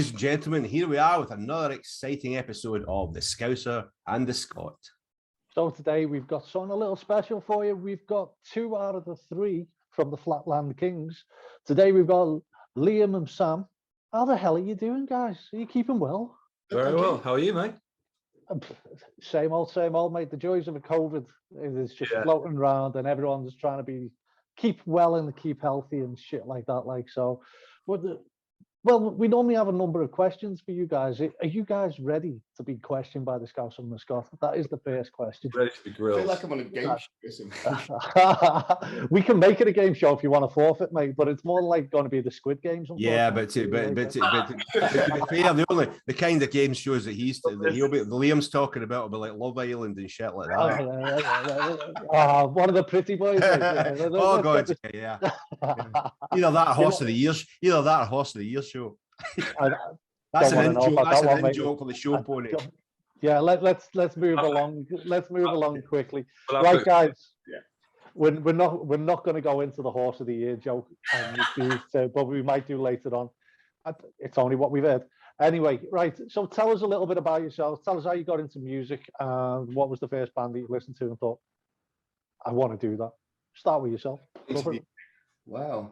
Ladies and gentlemen, here we are with another exciting episode of the Scouser and the Scot. So today we've got something a little special for you. We've got 2 out of the 3 from the Flatland Kings. Today we've got Liam and Sam. How the hell are you doing, guys? Are you keeping well? Very well. How are you, mate? Same old, mate. The joys of a COVID is just floating around, and everyone's trying to keep well and keep healthy and shit like that. Well, we normally have a number of questions for you guys. Are you guys ready to be questioned by the Scouser and the Scot? That is the first question. Ready to be grilled. I feel like I'm on a game show. We can make it a game show if you want to forfeit, mate, but it's more like going to be the Squid Games. Yeah, but to be fair, the kind of game shows that Liam's talking about will be like Love Island and shit like that. One of the pretty boys. Oh God, yeah. Either that or Horse of the Year show. That's an in-joke for the show pony. Yeah, let's move along. Let's move along quickly. Right, guys. Yeah. We're not going to go into the Horse of the Year joke, but we might do later on. It's only what we've heard. Anyway, right. So tell us a little bit about yourselves. Tell us how you got into music and what was the first band that you listened to and thought, I want to do that. Start with yourself. Wow.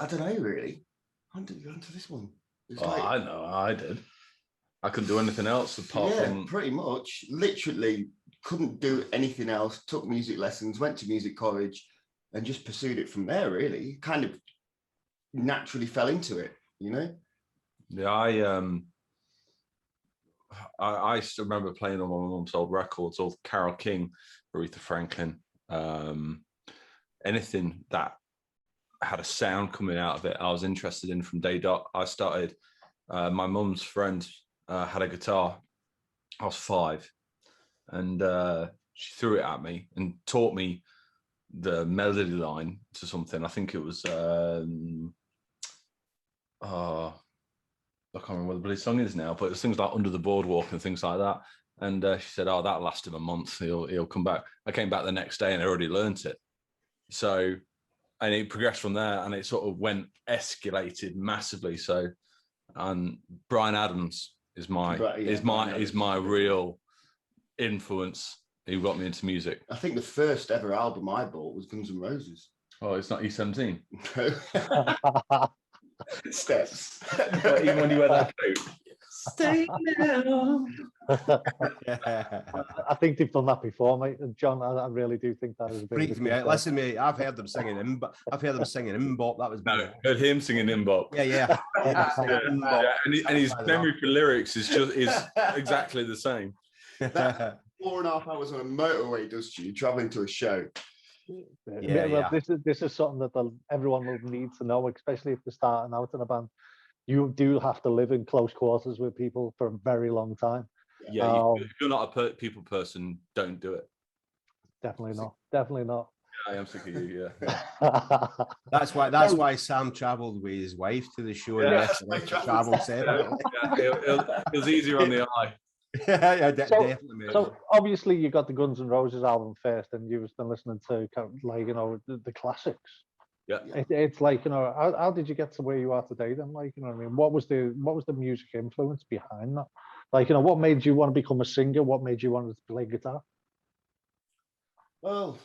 I don't know, really. How did you go into this one? I know, I did. I couldn't do anything else apart from... pretty much. Literally couldn't do anything else. Took music lessons, went to music college, and just pursued it from there, really. Kind of naturally fell into it, you know? Yeah, I still remember playing on my mum's old records, old Carole King, Aretha Franklin, anything that had a sound coming out of it I was interested in from day dot. I started, my mum's friend had a guitar. I was 5 and she threw it at me and taught me the melody line to something. I think it was I can't remember what the bloody song is now, but it was things like Under the Boardwalk and things like that. And she said, oh, that lasted a month, he'll come back. I came back the next day and I already learnt it. So, and it progressed from there, and it sort of escalated massively. So, Bryan Adams is my real influence. Who got me into music. I think the first ever album I bought was Guns N' Roses. Oh, it's not E17. Steps. Even when you wear that coat. Stay now. I think they've done that before, mate. And John, I really do think that is a bit. Freaks me out. Listen, mate, I've heard them singing Mbop. That was heard him singing Mbop. Yeah. And his memory for lyrics is exactly the same. That 4.5 hours on a motorway does to you traveling to a show. Yeah. This is something that everyone will need to know, especially if they're starting out in a band. You do have to live in close quarters with people for a very long time. Yeah, if you're not a people person, don't do it. Definitely not. Yeah, I am sick of you. Yeah. That's why Sam travelled with his wife to the show. Yeah. And travel separately. It was easier on the eye. Definitely. Mate. So obviously you got the Guns N' Roses album first, and you've been listening to the classics. Yeah, it's like, how did you get to where you are today then? Like, I mean, what was the music influence behind that? Like, what made you want to become a singer? What made you want to play guitar? Well,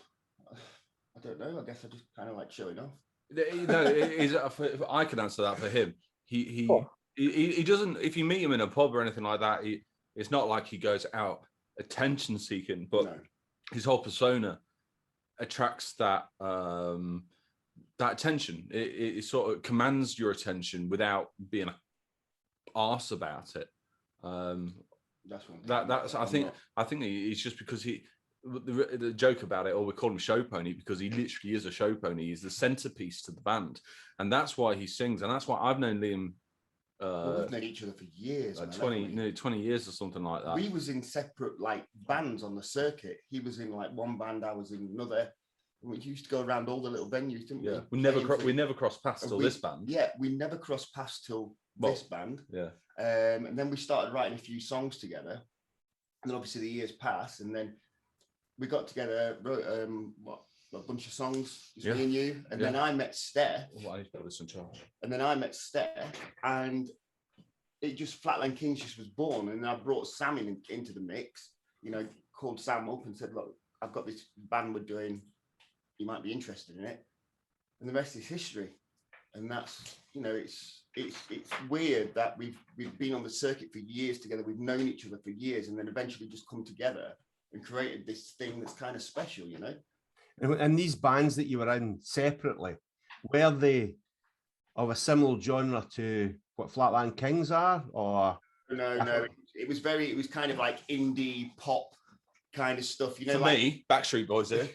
I don't know. I guess I just kind of like showing off. I can answer that for him. He doesn't. If you meet him in a pub or anything like that, it's not like he goes out attention seeking, but his whole persona attracts that. That attention, it sort of commands your attention without being an arse about it. I think it's just because the joke about it, or we call him show pony, because he literally is a show pony. He's the centerpiece to the band, and that's why he sings, and that's why I've known Liam. We've known each other for years, like 20 years or something like that. We was in separate bands on the circuit. He was in one band, I was in another. We used to go around all the little venues, didn't we? Yeah, we never crossed paths till this band. Yeah, we never crossed paths till this band. Yeah. And then we started writing a few songs together. And then obviously the years passed, and then we got together, wrote a bunch of songs, just me and you. And then I met Steph. Well, I need to put this in charge. And then I met Steph, and it just Flatland Kings just was born. And I brought Sam into the mix, you know, called Sam up and said, look, I've got this band we're doing. You might be interested in it. And the rest is history. And that's, you know, it's weird that we've been on the circuit for years together. We've known each other for years, and then eventually just come together and created this thing that's kind of special, you know. And these bands that you were in separately, were they of a similar genre to what Flatland Kings are, or? No. It was kind of like indie pop kind of stuff, you know. For me, Backstreet Boys here.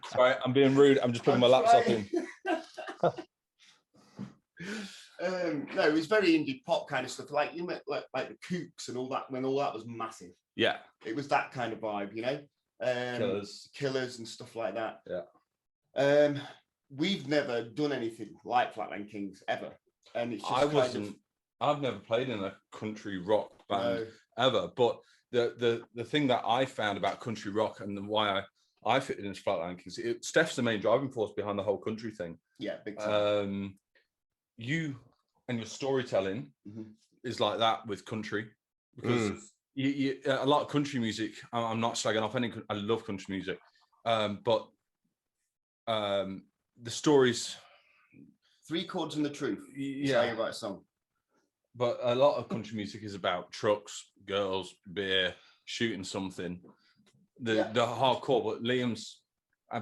Sorry, I'm being rude. I'm just putting my laptop in. No, it was very indie pop kind of stuff, like you met like the Kooks and all that, when all that was massive. Yeah, it was that kind of vibe, you know. Killers and stuff like that. Yeah. We've never done anything like Flatland Kings ever, and it's just I've never played in a country rock band ever, but the thing that I found about country rock and why I fitted into Flatland Kings, Steph's the main driving force behind the whole country thing. Yeah, big time. You and your storytelling is like that with country, because you a lot of country music. I'm not slagging off any. I love country music, but the stories. 3 chords and the truth. Yeah, how you write a song. But a lot of country music is about trucks, girls, beer, shooting something. The hardcore, but Liam's,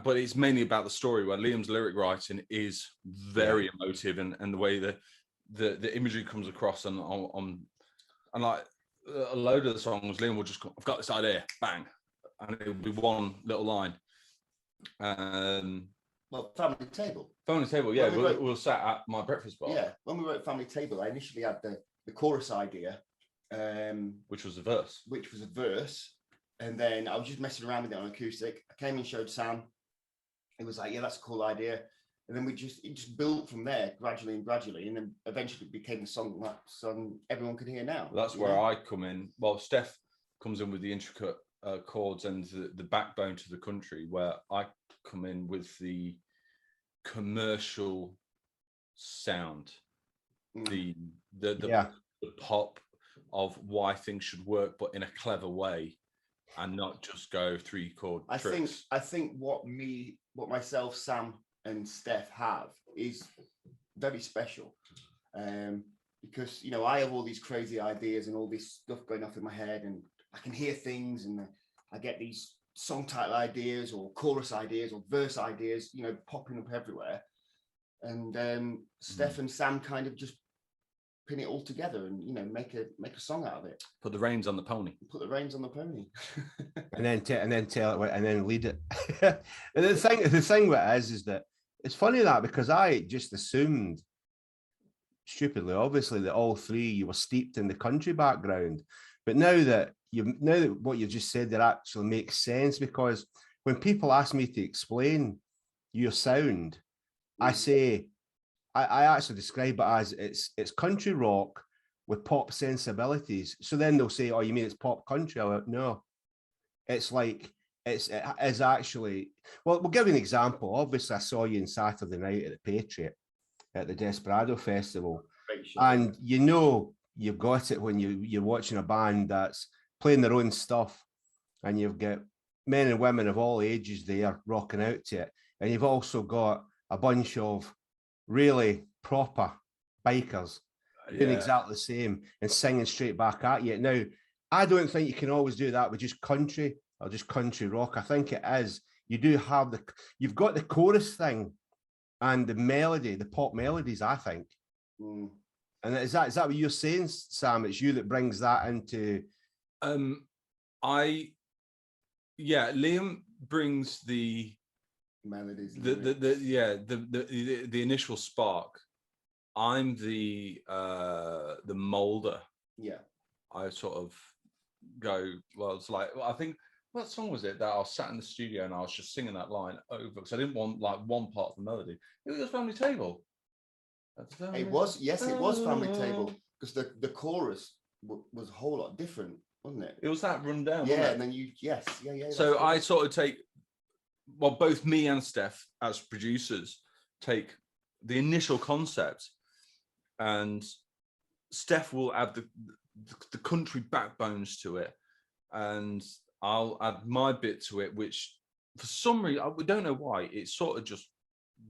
but it's mainly about the story. Where Liam's lyric writing is very emotive, and the way the imagery comes across, and like a load of the songs, Liam will just go, I've got this idea, bang, and it'll be one little line. Well, Family Table. Family Table, yeah. We'll sat at my breakfast bar. Yeah, when we wrote Family Table, I initially had the chorus idea, which was a verse. And then I was just messing around with it on acoustic. I came and showed Sam. He was like, "Yeah, that's a cool idea." And then it just built from there gradually, and then eventually it became the song everyone can hear now. That's where I come in. Well, Steph comes in with the intricate chords and the backbone to the country, where I come in with the commercial sound, the pop of why things should work, but in a clever way, and not just go 3-chord tricks. I think what myself, Sam, and Steph have is very special, because, you know, I have all these crazy ideas and all this stuff going off in my head, and I can hear things, and I get these song title ideas or chorus ideas or verse ideas, you know, popping up everywhere. And Steph and Sam kind of just pin it all together and, you know, make a song out of it. Put the reins on the pony. and then tell it and then lead it. And the thing with it is that it's funny that, because I just assumed, stupidly obviously, that all 3 you were steeped in the country background. But now that what you just said, that actually makes sense, because when people ask me to explain your sound, I say, I actually describe it as it's country rock with pop sensibilities. So then they'll say, "Oh, you mean it's pop country?" I'm like, no, it's like it is actually. Well, we'll give you an example. Obviously, I saw you on Saturday night at the Patriot at the Desperado Festival, and you know you've got it when you're watching a band that's playing their own stuff, and you've got men and women of all ages there rocking out to it, and you've also got a bunch of really proper bikers doing exactly the same and singing straight back at you. Now, I don't think you can always do that with just country or just country rock. I think it is, you do have you've got the chorus thing and the melody, the pop melodies, I think. And is that what you're saying, Sam? It's you that brings that into. Liam brings the melodies, the initial spark. I'm the molder. Yeah, I sort of go, well, it's like, I think, what song was it that I was sat in the studio and I was just singing that line over, because I didn't want like one part of the melody. It was Family Table. It was Family Table, because the chorus was a whole lot different, wasn't it? It was that run down. Yeah, and then so I sort of take well, both me and Steph as producers take the initial concept, and Steph will add the country backbones to it, and I'll add my bit to it, which for some reason, we don't know why, it sort of just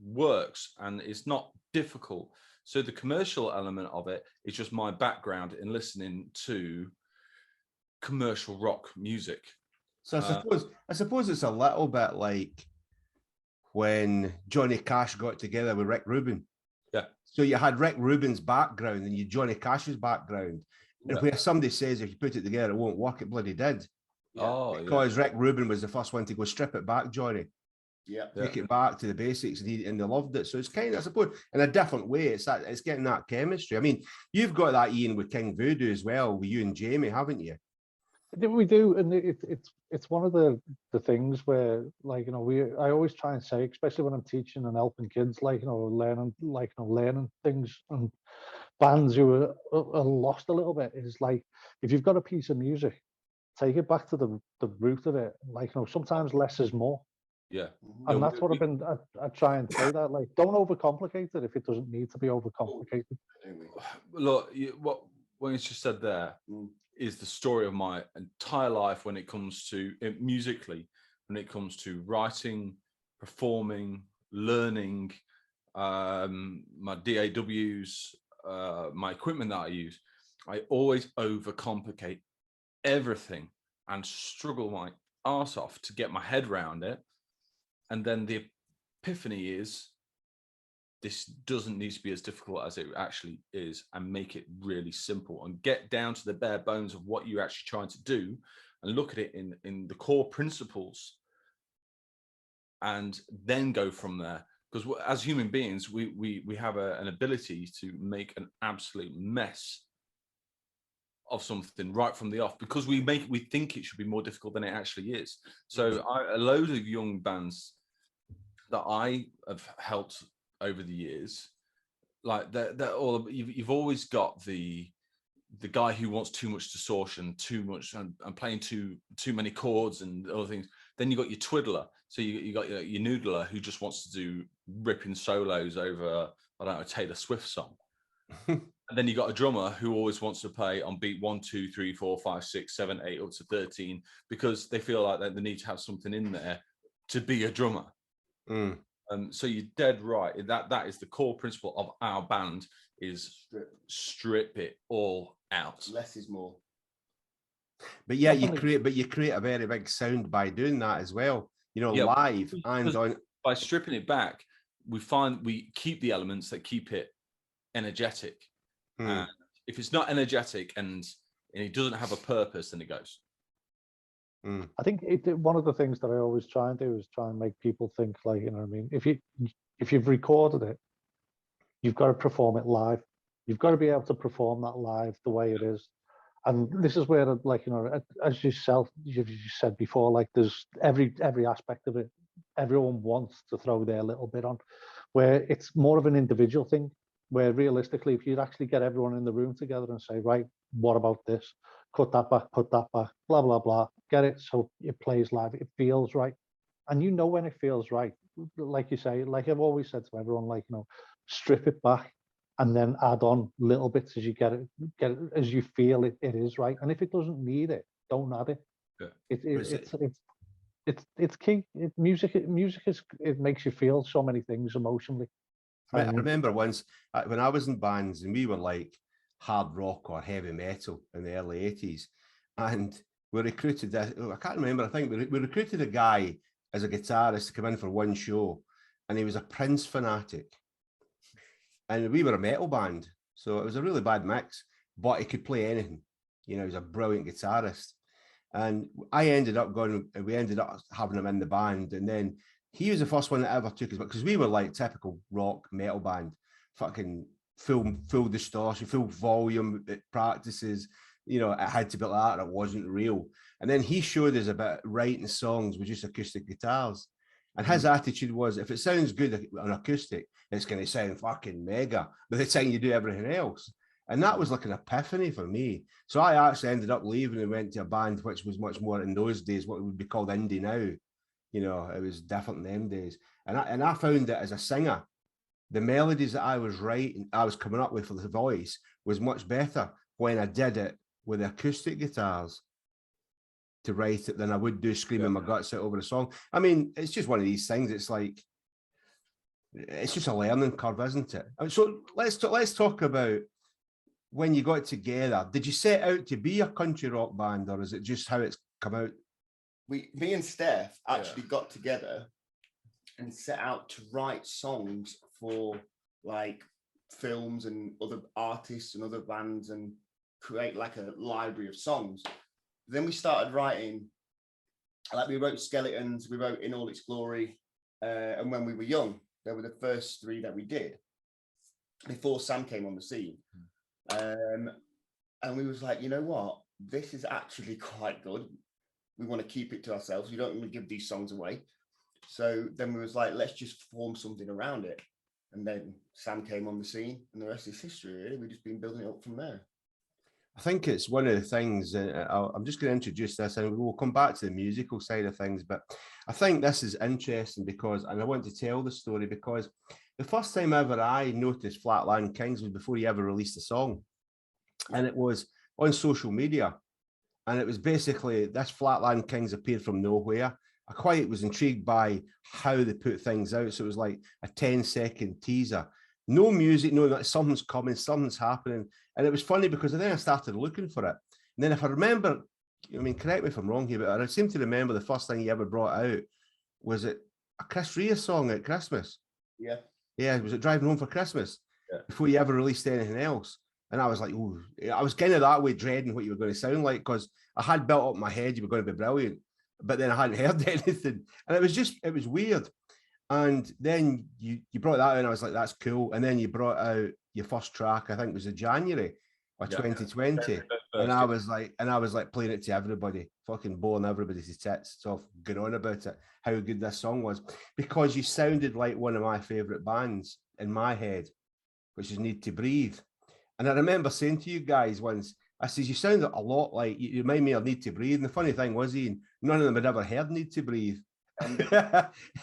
works and it's not difficult. So the commercial element of it is just my background in listening to commercial rock music. So I suppose it's a little bit like when Johnny Cash got together with Rick Rubin. Yeah. So you had Rick Rubin's background and you Johnny Cash's background. And where somebody says if you put it together, it won't work, it bloody did. Because Rick Rubin was the first one to go strip it back, Johnny. Take it back to the basics, and they loved it. So it's kind of, I suppose, in a different way, it's getting that chemistry. I mean, you've got that, Ian, with King Voodoo as well, with you and Jamie, haven't you? We do, and it's one of the things where, like, you know, I always try and say, especially when I'm teaching and helping kids, like, you know, learning things, and bands who are lost a little bit, is like, if you've got a piece of music, take it back to the root of it. Like, you know, sometimes less is more. Yeah. And that's what I try and say, that, like, don't overcomplicate it if it doesn't need to be overcomplicated. Look, what you just said there is the story of my entire life when it comes to musically, when it comes to writing, performing, learning, my DAWs, my equipment that I use. I always overcomplicate everything and struggle my arse off to get my head around it. And then the epiphany is, this doesn't need to be as difficult as it actually is, and make it really simple and get down to the bare bones of what you're actually trying to do and look at it in the core principles and then go from there. Because as human beings, we have an ability to make an absolute mess of something right from the off, because we think it should be more difficult than it actually is. So a load of young bands that I have helped over the years, like they're all, you've always got the guy who wants too much distortion, too much and playing too many chords and other things. Then you got your twiddler, so you got your noodler who just wants to do ripping solos over, I don't know, a Taylor Swift song. And then you got a drummer who always wants to play on beat 1, 2, 3, 4, 5, 6, 7, 8 up to 13, because they feel like they need to have something in there to be a drummer. So you're dead right. That is the core principle of our band, is strip it all out. Less is more. But yeah, you create a very big sound by doing that as well. You know, live and on. By stripping it back, we keep the elements that keep it energetic. And if it's not energetic and it doesn't have a purpose, then it goes. I think one of the things that I always try and do is try and make people think, like, you know what I mean, if you've recorded it, you've got to perform it live. You've got to be able to perform that live the way it is. And this is where, like, you know, as you've said before, like, there's every aspect of it, everyone wants to throw their little bit on, where it's more of an individual thing, where realistically, if you'd actually get everyone in the room together and say, right, what about this? Cut that back, put that back, blah, blah, blah, get it so it plays live, it feels right. And you know when it feels right. Like you say, like I've always said to everyone, like, you know, strip it back and then add on little bits as you get it as you feel it is right. And if it doesn't need it, don't add it. It's key. Music is, it makes you feel so many things emotionally. I remember once when I was in bands and we were like hard rock or heavy metal in the early 80s, and we recruited I can't remember, I think we recruited a guy as a guitarist to come in for one show, and he was a Prince fanatic, and we were a metal band, so it was a really bad mix, but he could play anything. You know, he was a brilliant guitarist, and we ended up having him in the band, and then he was the first one that ever took us, because we were like typical rock metal band, fucking full distortion, full volume at practices. You know, it had to be like that, it wasn't real. And then he showed us about writing songs with just acoustic guitars. And his attitude was, if it sounds good on acoustic, it's going to sound fucking mega by the time you do everything else. And that was like an epiphany for me. So I actually ended up leaving and went to a band which was much more in those days what would be called indie now. You know, it was different in them days. And I found that as a singer, the melodies that I was writing, I was coming up with for the voice was much better when I did it with acoustic guitars to write it than I would do screaming my guts out over a song. I mean, it's just one of these things. It's like, it's just a learning curve, isn't it? So let's talk about when you got together. Did you set out to be a country rock band, or is it just how it's come out? Me and Steph actually got together and set out to write songs for like films and other artists and other bands and create like a library of songs. Then we started writing, like we wrote Skeletons, we wrote In All Its Glory, and When We Were Young. They were the first three that we did before Sam came on the scene. And we was like, you know what? This is actually quite good. We want to keep it to ourselves. We don't want to give these songs away. So then we was like, let's just form something around it. And then Sam came on the scene, and the rest is history, really. We've just been building it up from there. I think it's one of the things, I'm just going to introduce this, and we'll come back to the musical side of things, but I think this is interesting because, and I want to tell the story because the first time ever I noticed Flatland Kings was before he ever released a song, and it was on social media, and it was basically this Flatland Kings appeared from nowhere. I quite was intrigued by how they put things out, so it was like a 10-second teaser. No music, no, that something's coming, something's happening. And it was funny because then I started looking for it. And then if I remember, I mean, correct me if I'm wrong here, but I seem to remember the first thing he ever brought out, was it a Chris Rea song at Christmas? Yeah. Yeah, was it Driving Home for Christmas? Yeah. Before you ever released anything else. And I was like, oh, I was kind of that way dreading what you were going to sound like because I had built up in my head you were going to be brilliant, but then I hadn't heard anything. And it was weird. And then you brought that out and I was like, that's cool. And then you brought out your first track, I think it was in January of 2020. And I was like playing it to everybody, fucking blowing everybody's tits off, going on about it, how good this song was. Because you sounded like one of my favourite bands in my head, which is Need to Breathe. And I remember saying to you guys once, I says, you sound a lot like, you remind me of Need to Breathe. And the funny thing was, Ian, none of them had ever heard Need to Breathe.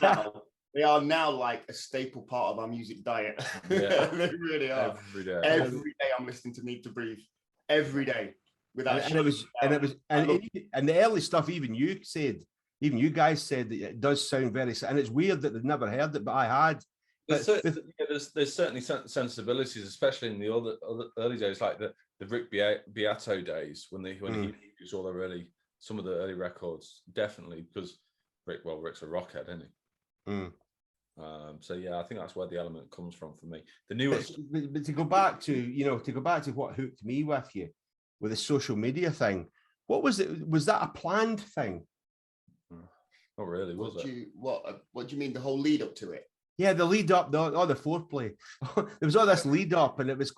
Wow. They are now like a staple part of our music diet. Yeah. They really are. Every day I'm listening to Need to Breathe. Every day. Without and the early stuff, even you guys said that it does sound very, and it's weird that they've never heard it, but I had. There's certainly sensibilities, especially in the other early days, like the Rick Beato days when he used all some of the early records, definitely, because Rick's a rockhead, isn't he? So yeah, I think that's where the element comes from for me. The newest, but to go back to what hooked me with you, with the social media thing, what was it? Was that a planned thing? Not really, was it? What do you mean? The whole lead up to it? Yeah, the lead up, the foreplay. There was all this lead up, and it was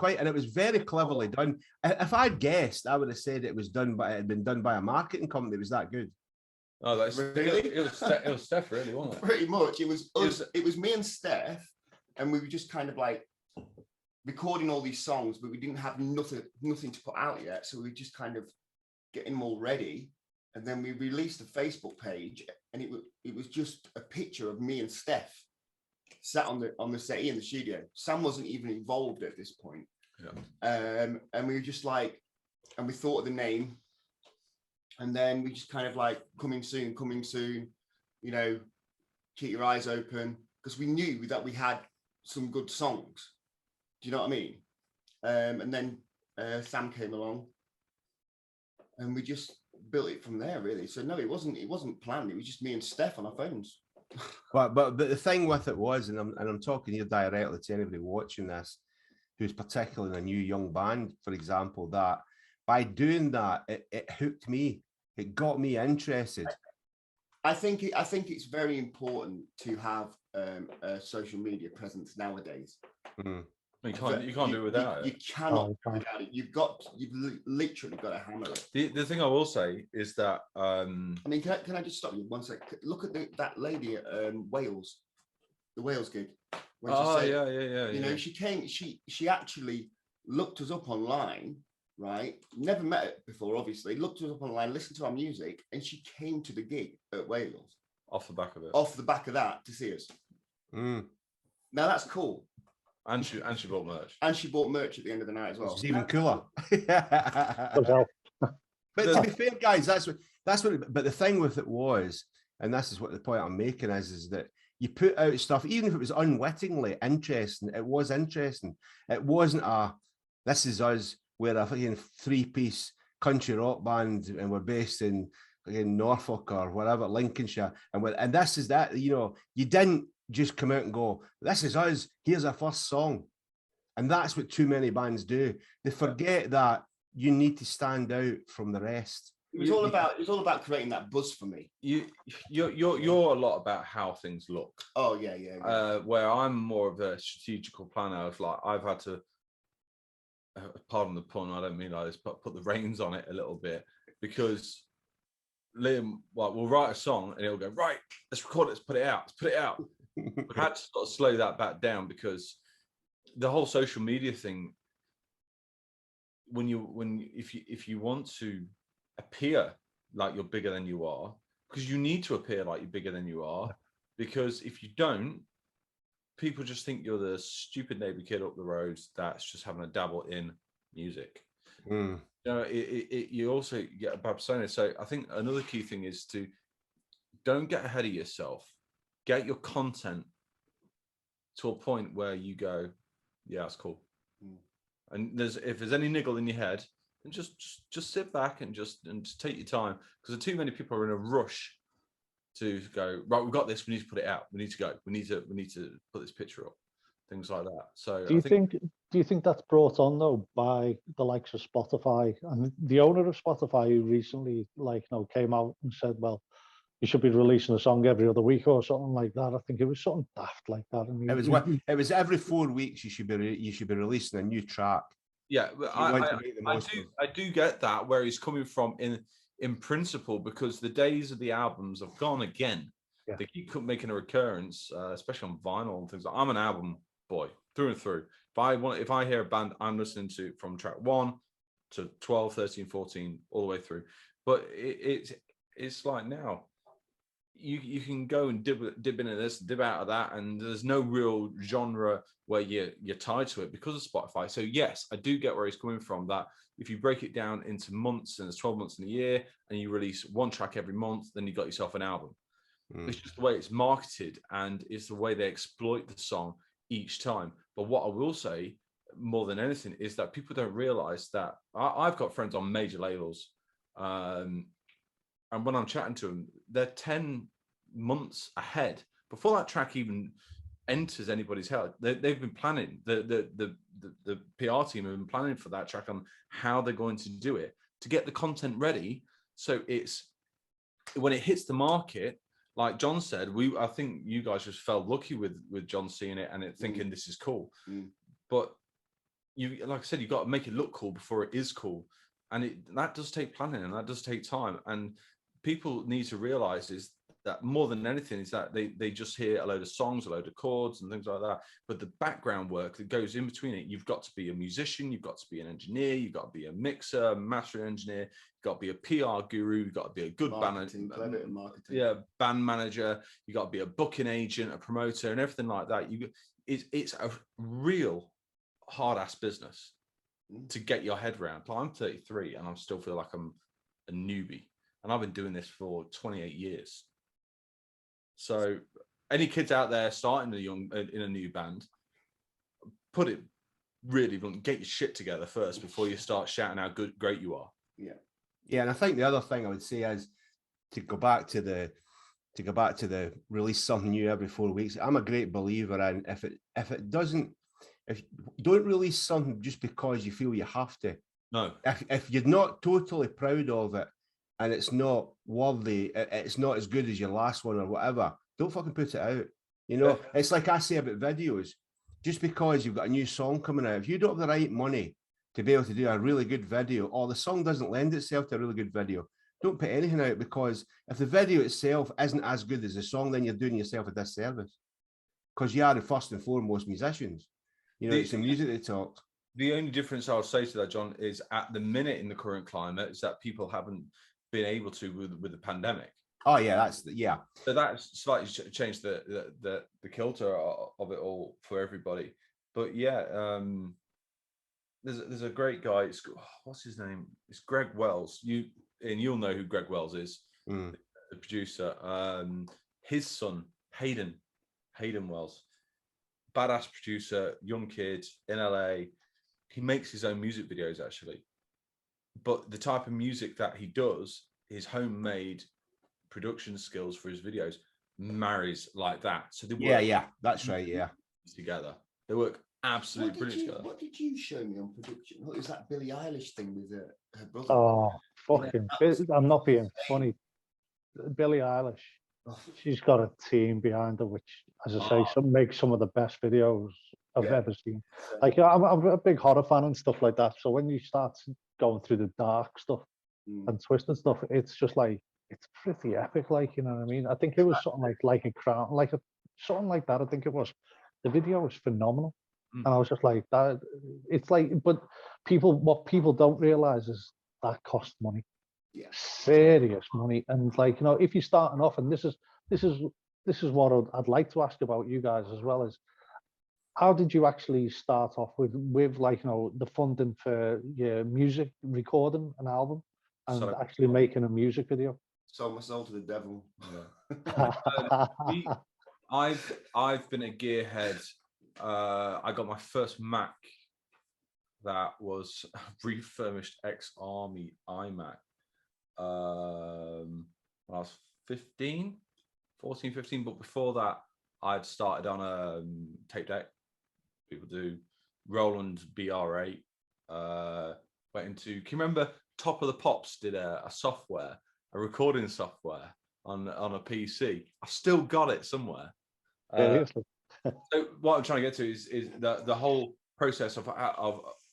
very cleverly done. If I'd guessed, I would have said it had been done by a marketing company. It was that good. Oh, that's really? It was Steph, really, wasn't it? Pretty much. It was us. It was me and Steph, and we were just kind of like recording all these songs, but we didn't have nothing to put out yet. So we were just kind of getting them all ready, and then we released a Facebook page, and it was just a picture of me and Steph sat on the settee in the studio. Sam wasn't even involved at this point. Yeah. And we were just like, and we thought of the name. And then we just kind of like, coming soon, you know, keep your eyes open, because we knew that we had some good songs. Do you know what I mean? And then Sam came along and we just built it from there, really. So no, it wasn't planned. It was just me and Steph on our phones. But the thing with it was, and I'm talking here directly to anybody watching this, who's particularly in a new young band, for example, that by doing that, it hooked me. It got me interested. I think it's very important to have a social media presence nowadays. You can't do it without it. You cannot do it without it. You've literally got to hammer it. The thing I will say is that I mean, can I just stop you 1 sec? Look at that lady at Wales, the Wales gig. Yeah. You know, she came. She actually looked us up online. Right, never met it before, obviously. Looked us up online, listened to our music, and she came to the gig at Wales. off the back of it. off the back of that to see us. Mm. Now that's cool. And she bought merch. And she bought merch at the end of the night as well. It's even cooler. Good help. But to be fair, guys, that's what. But the thing with it was, and this is what the point I'm making is that you put out stuff, even if it was unwittingly interesting. It was interesting. It wasn't this is us. We're a fucking 3-piece country rock band, and we're based in Norfolk or whatever, Lincolnshire, and this is that. You didn't just come out and go, "This is us. Here's our first song," and that's what too many bands do. They forget that you need to stand out from the rest. It was all about creating that buzz for me. You're a lot about how things look. Oh yeah. Where I'm more of a strategical planner. Of like, I've had to, pardon the pun, I don't mean like this, but put the reins on it a little bit, because Liam, we'll write a song and he'll go, right, let's record it, let's put it out. We had to sort of slow that back down, because the whole social media thing, if you want to appear like you're bigger than you are, because you need to appear like you're bigger than you are, because if you don't, people just think you're the stupid neighbor kid up the road that's just having a dabble in music. You also get a bad persona. So I think another key thing is to don't get ahead of yourself. Get your content to a point where you go, yeah, that's cool. And if there's any niggle in your head, then just sit back and just take your time, because too many people are in a rush to go, right, we've got this, we need to put it out, we need to go, we need to put this picture up, things like that. So do you think that's brought on though by the likes of Spotify, and the owner of Spotify, who recently came out and said, well, you should be releasing a song every other week or something like that. I think it was something daft like that. And it was every 4 weeks you should be releasing a new track. Yeah, but I do get that where he's coming from in principle, because the days of the albums have gone again. Yeah. They keep making a recurrence, especially on vinyl and things. I'm an album boy through and through. If I hear a band, I'm listening to from track 1 to 12, 13, 14, all the way through. But it's like now, you can go and dip into this, dip out of that, and there's no real genre where you're tied to it because of Spotify. So yes, I do get where he's coming from, that if you break it down into months, and there's 12 months in a year, and you release one track every month, then you got yourself an album. It's just the way it's marketed, and it's the way they exploit the song each time. But what I will say more than anything is that people don't realize that I've got friends on major labels, and when I'm chatting to them, they're 10 months ahead before that track even enters anybody's head. They've been planning. The PR team have been planning for that track on how they're going to do it to get the content ready. So it's when it hits the market, like John said, I think you guys just felt lucky with John seeing it and thinking this is cool. But like I said, you've got to make it look cool before it is cool, and that does take planning and that does take time. And people need to realize is that more than anything is that they just hear a load of songs, a load of chords and things like that. But the background work that goes in between it, you've got to be a musician, you've got to be an engineer, you've got to be a mixer, mastering engineer, you've got to be a PR guru, you've got to be a good marketing. Band manager, you've got to be a booking agent, a promoter, and everything like that. It's a real hard ass business to get your head around. I'm 33 and I still feel like I'm a newbie, and I've been doing this for 28 years. So any kids out there starting in a new band, put it really blunt, get your shit together first before you start shouting how great you are. Yeah, and I think the other thing I would say is to go back to the release something new every 4 weeks. I'm a great believer in if you don't release something just because you feel you have to. No. If you're not totally proud of it, and it's not worthy, it's not as good as your last one or whatever, don't fucking put it out. It's like I say about videos. Just because you've got a new song coming out, if you don't have the right money to be able to do a really good video, or the song doesn't lend itself to a really good video, don't put anything out, because if the video itself isn't as good as the song, then you're doing yourself a disservice, because you are the first and foremost musicians. It's the music that talks. The only difference I'll say to that, John, is at the minute in the current climate is that people haven't been able to with the pandemic. Oh yeah, yeah. So that's slightly changed the kilter of it all for everybody. But yeah, there's a great guy. What's his name? It's Greg Wells. You'll know who Greg Wells is, the producer. His son Hayden Wells, badass producer, young kid in LA. He makes his own music videos actually, but the type of music that he does, his homemade production skills for his videos, marries like that. So they work, yeah, that's right. Yeah, together. They work absolutely brilliant together. What did you show me on production? What was that Billie Eilish thing with her brother? Oh, fucking! I'm not being funny. Billie Eilish, she's got a team behind her, which, as I say, makes some of the best videos I've ever seen. Like, I'm a big horror fan and stuff like that. So when you start going through the dark stuff and twisted stuff, it's just like, it's pretty epic. Like, you know what I mean? I think it was something like a crown, something like that. I think it was. The video was phenomenal, and I was just like that. It's like, but what people don't realize is that costs money. Yeah, Serious money. And like, you know, if you're starting off, and this is what I'd like to ask about you guys as well, is how did you actually start off with like, you know, the funding for your music, recording an album and actually making a music video? Sold my soul to the devil. I've been a gearhead. I got my first Mac that was a refurbished ex-army iMac when I was 14, 15. But before that, I'd started on a tape deck. People do Roland BR8. Went into, can you remember Top of the Pops did a software, a recording software on a PC? I've still got it somewhere. Seriously. So what I'm trying to get to is the whole process of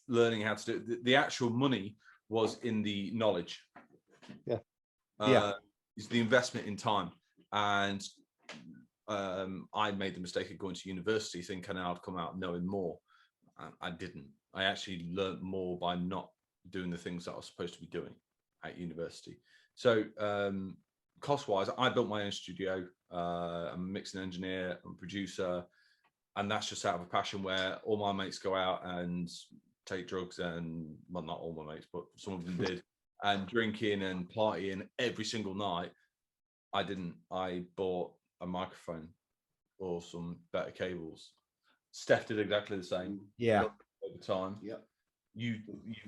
learning how to do it. The actual money was in the knowledge. Is the investment in time. And I made the mistake of going to university thinking I'd come out knowing more. I didn't. I actually learned more by not doing the things that I was supposed to be doing at university. So cost-wise, I built my own studio. I'm a mixing engineer, I'm a producer, and that's just out of a passion where all my mates go out and take drugs and, well, not all my mates, but some of them did, and drinking and partying every single night. I didn't. I bought a microphone or some better cables. Steph did exactly the same. Yeah. Over time. Yeah. You've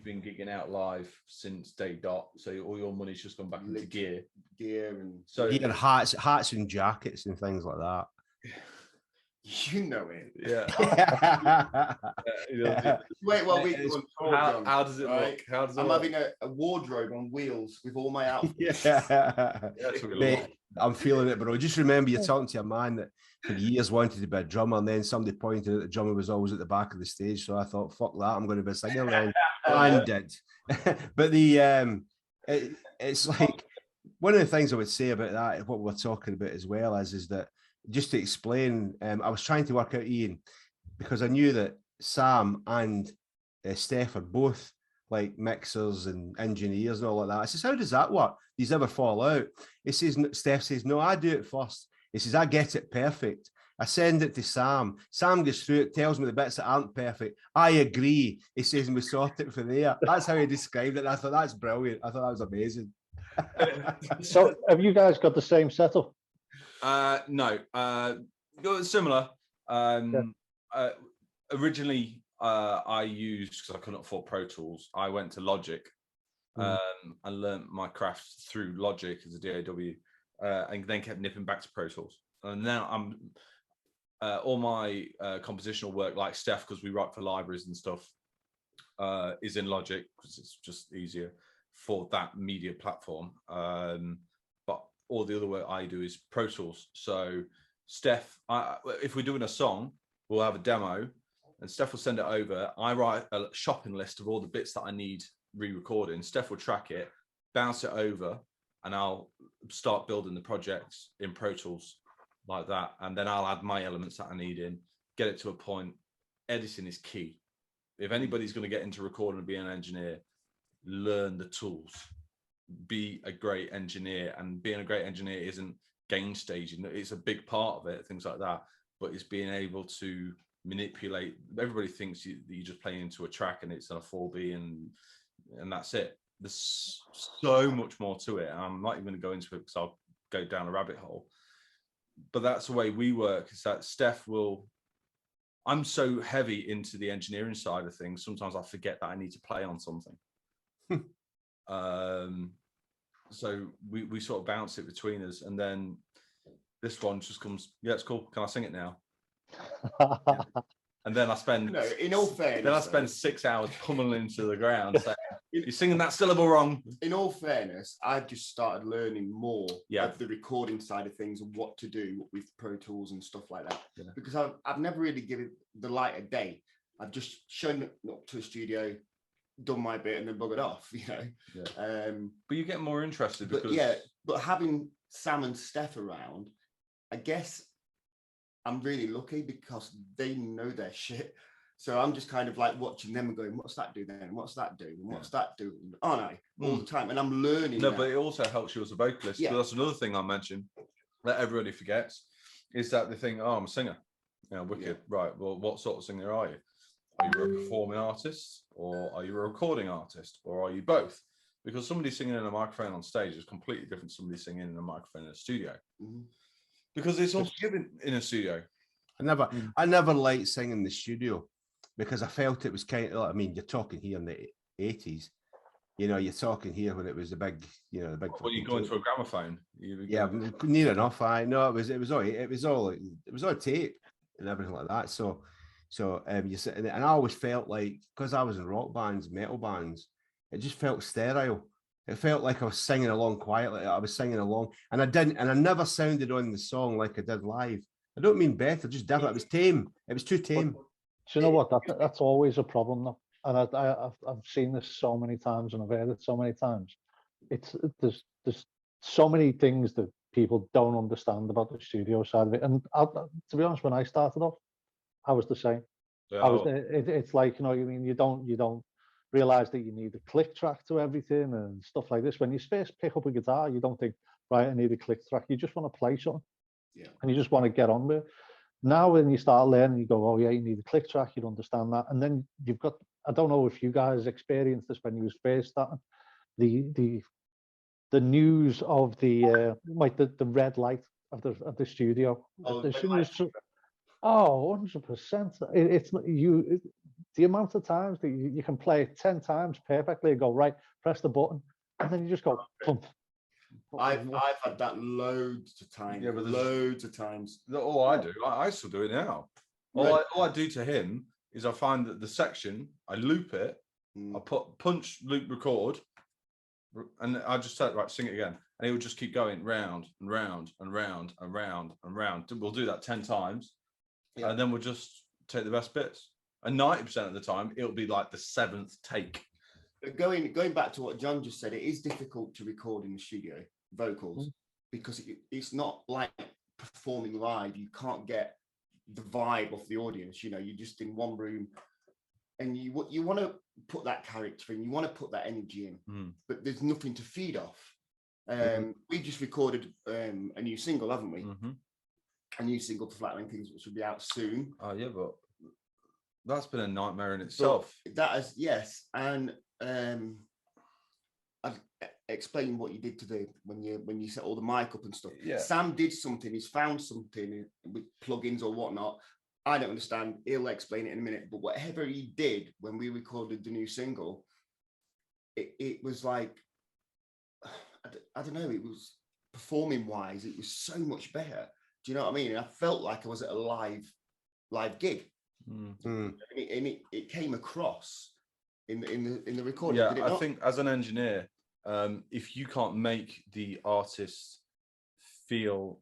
been gigging out live since day dot, so all your money's just gone back into gear and so hats and jackets and things like that. You know it. Yeah. Wait, well, how does it look? I'm having a wardrobe on wheels with all my outfits. Mate, I'm feeling it, bro. Just remember, you're talking to a man that for years wanted to be a drummer, and then somebody pointed out the drummer was always at the back of the stage. So I thought, fuck that, I'm going to be singing then. And did. But it's like one of the things I would say about that, what we're talking about as well, is that just to explain, I was trying to work out, Ian, because I knew that Sam and Steph are both like mixers and engineers and all like that. I says, how does that work? These never fall out. Steph says, no, I do it first. He says, I get it perfect. I send it to Sam. Sam goes through it, tells me the bits that aren't perfect. I agree. He says, and we sort it from there. That's how he described it. And I thought, that's brilliant. I thought that was amazing. So have you guys got the same setup? No, similar. Originally, I used, because I couldn't afford Pro Tools, I went to Logic and learned my craft through Logic as a DAW, and then kept nipping back to Pro Tools. And now I'm all my compositional work, like Steph, because we write for libraries and stuff, is in Logic because it's just easier for that media platform. But all the other work I do is Pro Tools. So Steph, if we're doing a song, we'll have a demo and Steph will send it over. I write a shopping list of all the bits that I need re-recording. Steph will track it, bounce it over, and I'll start building the projects in Pro Tools like that. And then I'll add my elements that I need in, get it to a point. Editing is key. If anybody's going to get into recording and be an engineer, learn the tools. be a great engineer, and being a great engineer isn't gain staging. It's a big part of it, things like that, but it's being able to manipulate. Everybody thinks that you're just playing into a track and it's on a 4B and that's it. There's so much more to it, and I'm not even going to go into it because I'll go down a rabbit hole. But that's the way we work, is that Steph will, I'm so heavy into the engineering side of things, sometimes I forget that I need to play on something. So we sort of bounce it between us, and then this one just comes, yeah, it's cool, can I sing it now? Yeah. And then I spend, in all fairness, then I spend 6 hours pummeling into the ground saying, you're singing that syllable wrong. In all fairness, I've just started learning more Yeah. of the recording side of things and what to do with Pro Tools and stuff like that. Yeah. Because I've never really given the light a day. I've just shown up to a studio, done my bit, and then buggered off, you know. Yeah. But you get more interested because but having Sam and Steph around, I guess I'm really lucky because they know their shit. So I'm just kind of like watching them and going, what's that do then? What's that do? And what's that do? Aren't I? All the time. And I'm learning. No, but it also helps you as a vocalist. Yeah. So that's another thing I mentioned that everybody forgets, is that they think, oh, I'm a singer. Yeah, wicked. Yeah. Right. Well, what sort of singer are you? Are you a performing artist, or are you a recording artist, or are you both? Because somebody singing in a microphone on stage is completely different to somebody singing in a microphone in a studio. Mm-hmm. Because it's all given in a studio. I never liked singing in the studio because I felt it was kind of, I mean, you're talking here in the 80s, you know, you're talking here when it was the big, you know, the big. Well, you going to a gramophone? Yeah, near enough. I know it was all tape and everything like that. So you sit in it, and I always felt like, because I was in rock bands, metal bands, it just felt sterile. It felt like I was singing along quietly. I was singing along, and I never sounded on the song like I did live. I don't mean better, just different. It was tame. It was too tame. Do you know what? That's always a problem, though. And I've seen this so many times, and I've heard it so many times. There's so many things that people don't understand about the studio side of it. And to be honest, when I started off, I was the same. Yeah. It's like, you know, I mean, you don't realize that you need a click track to everything and stuff like this. When you first pick up a guitar, you don't think, right, I need a click track. You just want to play something. Yeah. And you just want to get on with it. Now, when you start learning, you go, oh yeah, you need a click track. You understand that. And then you've got, I don't know if you guys experienced this when you was first starting, the news of the like the red light of the studio. Oh, 100%. It's you. The amount of times that you can play it 10 times perfectly and go, right, press the button, and then you just go, pump. I've had that loads of times. Yeah, but loads of times. All I do, I still do it now. All I do to him is I find that the section, I loop it, I put punch, loop, record, and I just say, right, sing it again. And he will just keep going round and round and round and round and round. We'll do that 10 times. Yeah. And then we'll just take the best bits. And 90% of the time, it'll be like the 7th take. Going back to what John just said, it is difficult to record in the studio, vocals, because it's not like performing live. You can't get the vibe of the audience. You know, you're just in one room, and you want to put that character in, you want to put that energy in, but there's nothing to feed off. We just recorded a new single, haven't we? A new single for Flatland Kings, which will be out soon. Oh yeah, but that's been a nightmare in itself. But that is, yes, and I've explained what you did today when you set all the mic up and stuff. Yeah. Sam did something. He's found something with plugins or whatnot. I don't understand. He'll explain it in a minute. But whatever he did when we recorded the new single, it was like, I don't know. It was performing wise. It was so much better. Do you know what I mean? And I felt like I was at a live gig, and it came across in the recording. Yeah, I think as an engineer, if you can't make the artist feel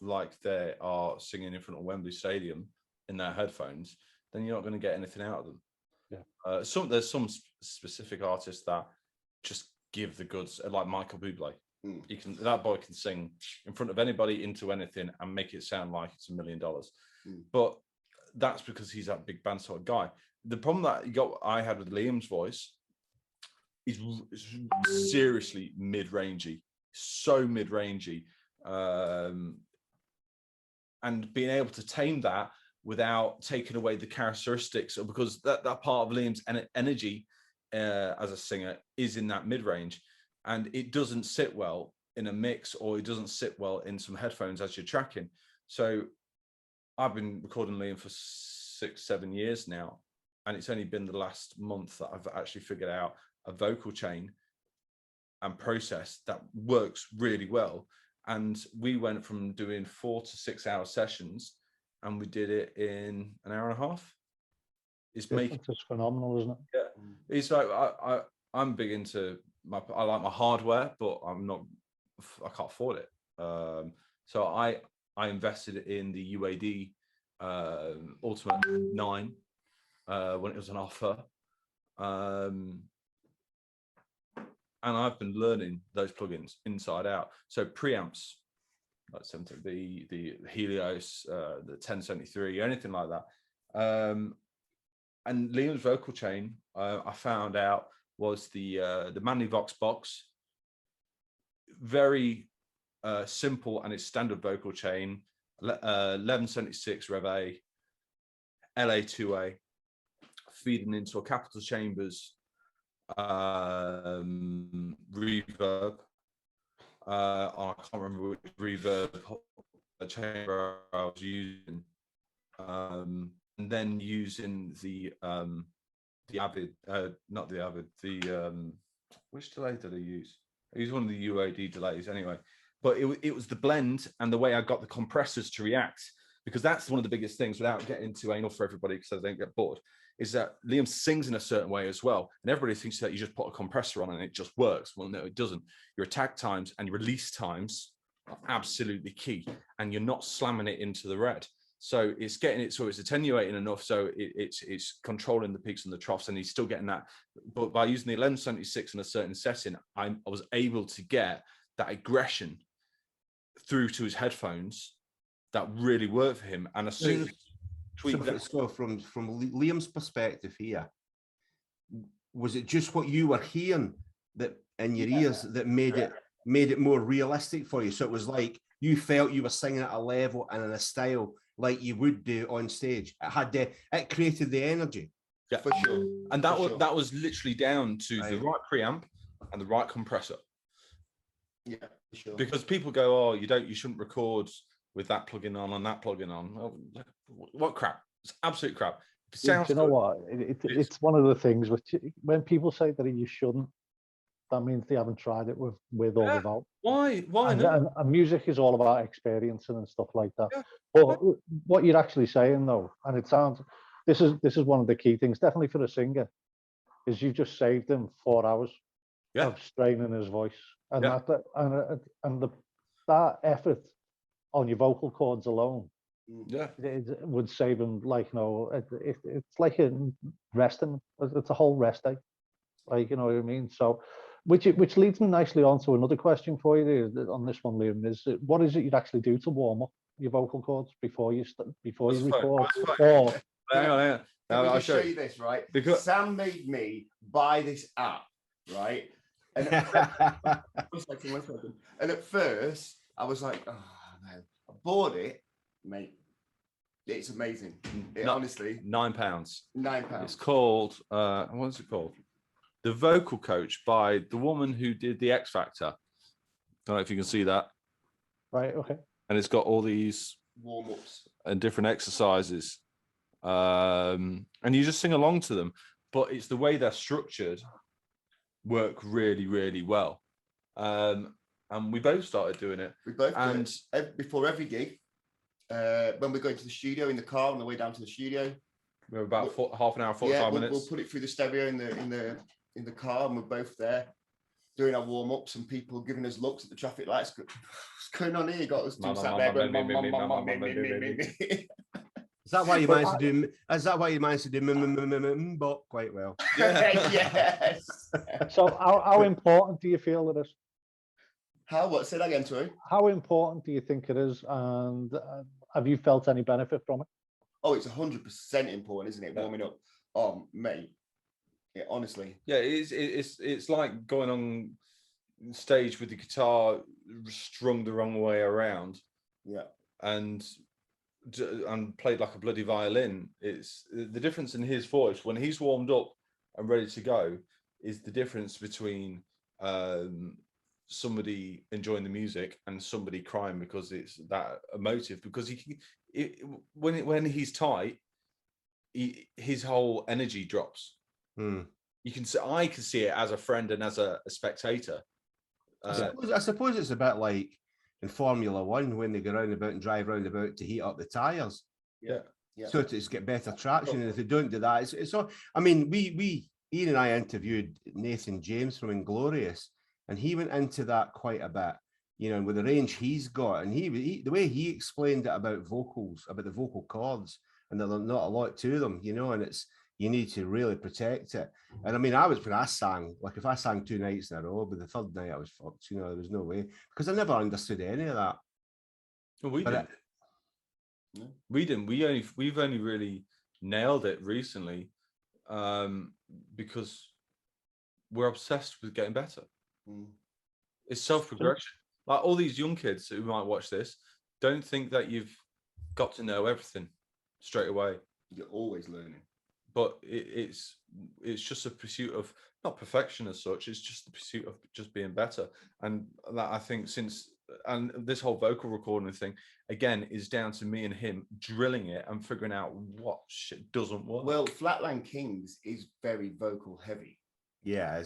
like they are singing in front of Wembley Stadium in their headphones, then you're not going to get anything out of them. Yeah. There's some specific artists that just give the goods, like Michael Bublé. That boy can sing in front of anybody into anything and make it sound like it's $1 million. But that's because he's that big band sort of guy. The problem that I had with Liam's voice is seriously mid-rangey, so mid-rangey, and being able to tame that without taking away the characteristics, because that part of Liam's energy as a singer is in that mid-range, and it doesn't sit well in a mix, or it doesn't sit well in some headphones as you're tracking. So I've been recording Liam for 6-7 years now, and it's only been the last month that I've actually figured out a vocal chain and process that works really well. And we went from doing 4 to 6 hour sessions, and we did it in an hour and a half. It's just phenomenal, isn't it? Yeah, it's like I'm big into I like my hardware, but I can't afford it. So I invested in the UAD Ultimate 9 when it was an offer, and I've been learning those plugins inside out. So preamps, like the Helios, the 1073, anything like that. And Liam's vocal chain, I found out, was the Manly Vox box. Very simple, and it's standard vocal chain, 1176 Rev A, LA2A, feeding into a capital chambers reverb. I can't remember which reverb chamber I was using, and then using the Avid, not the Avid, which delay did I use? I used one of the UAD delays anyway. But it was the blend and the way I got the compressors to react, because that's one of the biggest things, without getting too anal for everybody because I don't get bored, is that Liam sings in a certain way as well. And everybody thinks that you just put a compressor on and it just works. Well, no, it doesn't. Your attack times and your release times are absolutely key, and you're not slamming it into the red. So it's getting it, so it's attenuating enough, so it's controlling the peaks and the troughs, and he's still getting that. But by using the 1176 in a certain setting, I was able to get that aggression through to his headphones that really worked for him. And as soon as so from Liam's perspective here, was it just what you were hearing that in your ears that made it more realistic for you? So it was like you felt you were singing at a level and in a style like you would do on stage. It created the energy. Yeah, for sure. And that was literally down to the right preamp and the right compressor. Yeah, for sure. Because people go, oh, you shouldn't record with that plugin on and that plugin on. Oh, what crap? It's absolute crap. It sounds you know good. what? It's one of the things which, when people say that you shouldn't, that means they haven't tried it with or without. Why? And music is all about experiencing and stuff like that. Yeah. But what you're actually saying, though, and it sounds, this is one of the key things, definitely for a singer, is you just saved him 4 hours of straining his voice, and that effort on your vocal cords alone, it would save him. Like, it's like a resting. It's a whole rest day. Like, you know what I mean? So, which leads me nicely on to another question for you on this one, Liam, is what is it you'd actually do to warm up your vocal cords before you record? Or hang on. I'll show you this, right? Because Sam made me buy this app, right? And one second. And at first, I was like, oh man, I bought it, mate. It's amazing. Honestly, £9. £9. It's called what's it called? The Vocal Coach, by the woman who did the X Factor. I don't know if you can see that. Right. Okay. And it's got all these warm-ups and different exercises, and you just sing along to them. But it's the way they're structured work really, really well. And we both started doing it. We both did it. Before every gig. When we're going to the studio in the car on the way down to the studio, we're about half an hour, 45 minutes. We'll put it through the stereo in the car, and we're both there doing our warm-ups, and people giving us looks at the traffic lights. What's going on here? You got us two sat there going, Is that why you managed to do? Is that why you managed to do but quite well? Yes. So, how important do you feel it is? What? Say that again, Troy. How important do you think it is, and have you felt any benefit from it? Oh, it's 100% important, isn't it? Warming up. Oh, mate. Yeah, honestly. Yeah, it's like going on stage with the guitar strung the wrong way around. Yeah. And played like a bloody violin. It's the difference in his voice when he's warmed up and ready to go is the difference between somebody enjoying the music and somebody crying because it's that emotive. Because when he's tight, his whole energy drops. You can see, I can see it as a friend and as a spectator. I suppose it's a bit like in Formula One when they go round about and drive round about to heat up the tires. Yeah. So to get better traction. And if they don't do that, it's all. I mean, Ian and I interviewed Nathan James from Inglorious, and he went into that quite a bit. You know, with the range he's got, and he the way he explained it about vocals, about the vocal cords, and there's not a lot to them. You know, and it's you need to really protect it. And I mean, when I sang, like if I sang 2 nights in a row, but the third night I was fucked. You know, there was no way because I never understood any of that. Well, we didn't. We didn't. We've only really nailed it recently because we're obsessed with getting better. It's self-progression. Like all these young kids who might watch this, don't think that you've got to know everything straight away. You're always learning. But it's just a pursuit of not perfection as such. It's just the pursuit of just being better. And that I think and this whole vocal recording thing again is down to me and him drilling it and figuring out what shit doesn't work. Well, Flatland Kings is very vocal heavy. Yeah,